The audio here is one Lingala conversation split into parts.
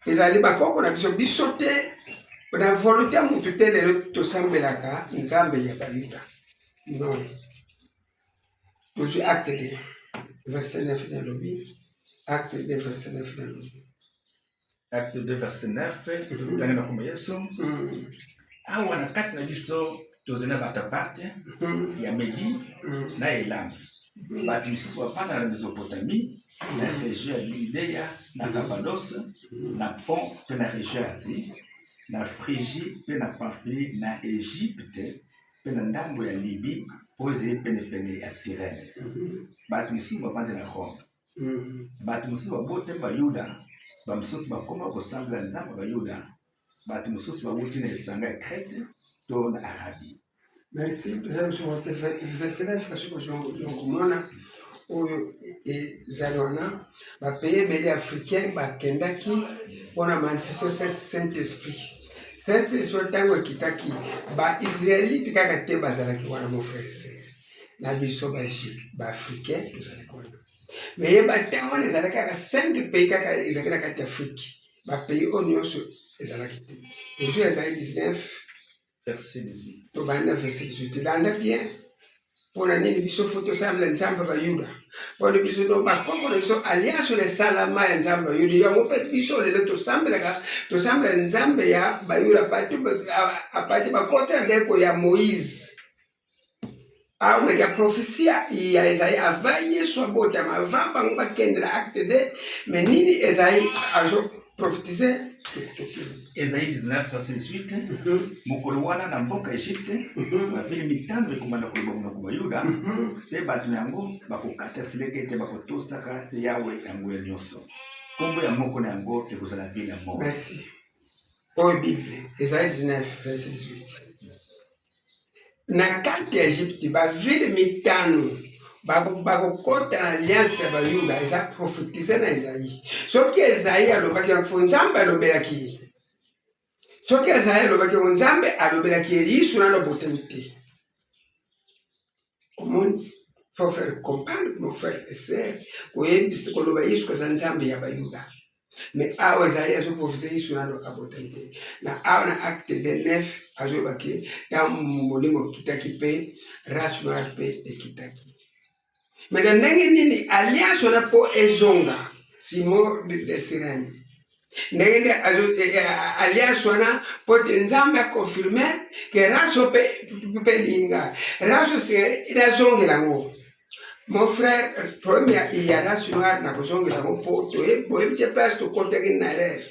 ezali bakoko na biso biso te na volonté ya mutu te lelo tosambelaka nzambe ya bayuda non. Tozwi acte 2 verset 9 na lobi acte 2 verset 9 na lobi acte 2 verset 9 tangana kuma Yesu awa na kati na biso tozena bata parte ya Medi na Elami bato misusu bafanda na Mesopotamie na région ya Judea na Cappadoce na Pont mpe na région ya Asie na Phrygie mpe na Pamphylie na Égypte mpe na ndambo ya Libye oyo ezali penepene ya Cyrene. Bato misusu bafandi na Rome. Bato misusu babota Bayuda bamisusu bakoma kosambela nzambe Bayuda. Bato misusu bawuti na esanga ya Crete to na Arabie. Merci. Verset 9 kasi kozongomona oyo ezali wana bapays ebele africain bakendaki mpona manifestation Saint-Esprit. Saint-Esprit ntango ekitaki baisraélite kaka te bazalaki wana mon frère ser na biso baafricain tozalaki wana me yeba ntango wana ezalaki kaka 5 pays kaka ezalaki na kati ya afrique bapays oyo nyonso ezalaki te tozwi ezali 19 verset 18 tobanda verset 18 landa bien mpona nini biso fo tosambela nzambe bayuda mpona biso no bakoko na biso alliance na esalama ya nzambe bayuda yango mpe biso lelo tosambela nzambe ya bayuda apati bakota na ndeko ya moïse aweka profesia ya Ezaïe ava yesu abotama ava bango bakendela acte 2 me nini Ezaïe azo prophétiser Esaïe 19 verset 18 mokolo wana na mboka Egypte bavile mitano ekomanda kolobama ku Bayuda mpe bato na yango bakokata sileke ete bakotosaka Yawe yango ya nyonso kombo ya moko na yango ekozala vile ya moko. Merci. Oyo Bible Esaïe 19 verset 18 na kati ya Egypte bavile mitano bakokota na alliance ya bayuda eza prophétise na Ezaïe. Soki Ezaïe alobaki yango nzambe alobelaki soki Ezaïe alobaki yango nzambe alobelaki yisu na lobotami te. Comment faut faire comprendre mon frère et sœur koyebisa koloba yisu kaza nzambe ya bayuda mais awa Ezaïe azoprofétise yisu na lobotami te na awa na acte 9 azobaki ta molimo kitaki mpe race noire mpe ekitaki. Mais dans ndenge alliance wana po ezonga Simon de Cyrène ndenge alliance wana po nzambe akonfirme ke raso pe linga raso se inazongela ngo. Mon frère premier ya race noire na kozongela ngo po toyebi te place tokotaki na rere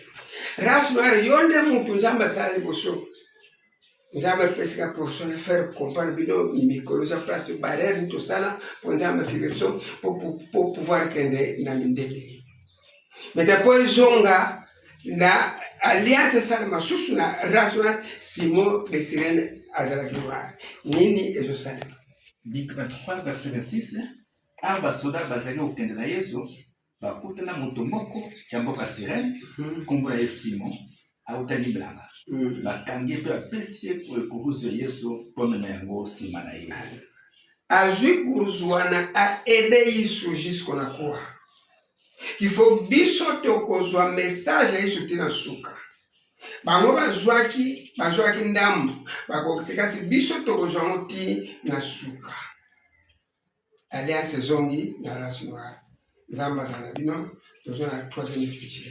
race noire yonde mutu nzambe asala liboso nzambe apesika professionnel faire comprendre bino mikolo za place de barrière tosala mpo nzambe asili biso po pouvoir kende na mindele mete po ezonga na alliance esalema susu na race wana Simon de Cyrène azalaki noire nini ezosalema. Luc 23 verset 26 awa basoda bazali kokende na Yesu bakutana moto moko ya mboka Cyrène kombo na ye Simon autani blanga bakangi mpe bapesi ye kuruzu ya Yesu mpo mema yango nsima na ye azwi kuruzu wana aede Yesu jusqu'au na kuwa kifo biso tokozwa message ya Yesu tina suka bango bazwaki ndambo bakoki kasi biso tokozwa ngo ti na suka alliance ezongi na race noire nzambe azala bino tozwa na 3e cycle.